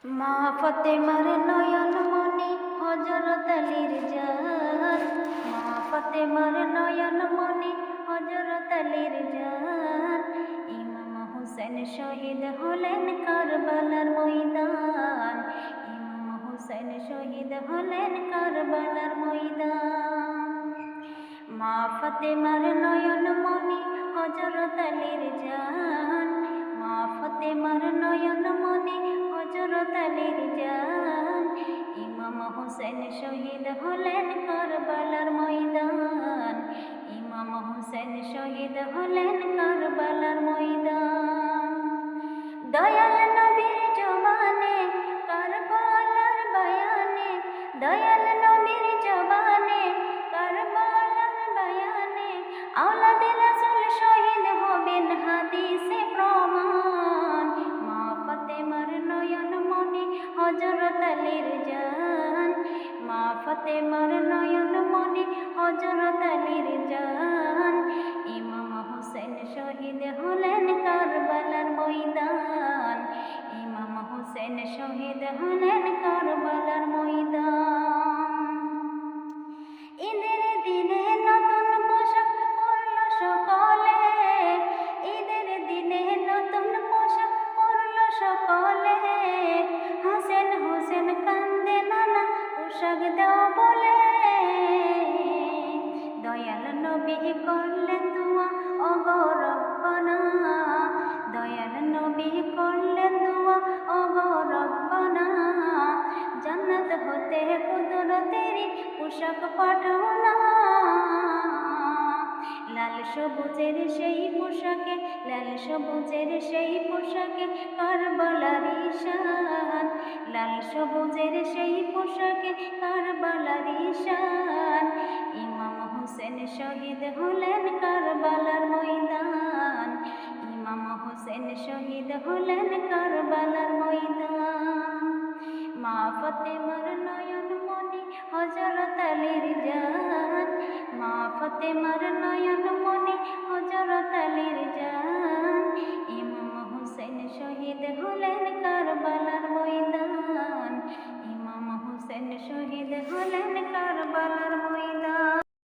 মা ফাতেমার নয়ন মনি হযরত আলীর জান। মা ফাতেমার নয়ন মনি হযরত আলীর জান। ইমাম হোসেন শহীদ হলেন কারবালার ময়দান। ইমাম হোসেন শহীদ হলেন কারবালার ময়দান। মা ফাতেমার নয়ন মনি হযরত আলীর জান। মা ফাতেমার নয়ন মনি হযরত আলীর জান। ইমাম হোসেন শহীদ হলেন কারবালার ময়দান। ইমাম হোসেন শহীদ হলেন কারবালার ময়দান। দয়াল নবীর জবানে কারবালার বয়ানে, দয়াল নবীর জবানে কারবালার বয়ানে, আওলাদে রাসূল শহীদ হবেন হাদিসে প্রমাণ। মা ফাতেমার নয়ন মনি হযরত আলীর জান। মা ফাতেমার নয়ন মনি হযরত আলীর জান। ইমাম হোসেন শহীদ হলেন কারবালার ময়দান। ইমাম হোসেন শহীদ হলেন কারবালার ময়দান। ঈদের দিনে নতুন পোশাক পরল সকলে, ঈদের দিনে নতুন পোশাক পরল সকলে। হাসেন হোসেন কান্দে নানা পোশাক দাও বলে। দয়াল নবী করলেন দুয়া ওগো রব্বানা, দয়াল নবী করলেন দুয়া ওগো রব্বানা। জান্নাত হতে কুদরতেরি পোশাক পাঠাও না। লাল সবুজের সেই পোশাকে, লাল সবুজের সেই পোশাকে কারবালার ঈশান। লাল সবুজের সেই পোশাকে কারবালার ঈশান। ইমাম হোসেন শহীদ হলেন কারবালার ময়দান। ইমাম হোসেন শহীদ হলেন কারবালার ময়দান। মা ফাতেমার নয়ন মনি হযরত আলীর জান। মা ফাতেমার নয়ন মনি হযরত আলীর জান।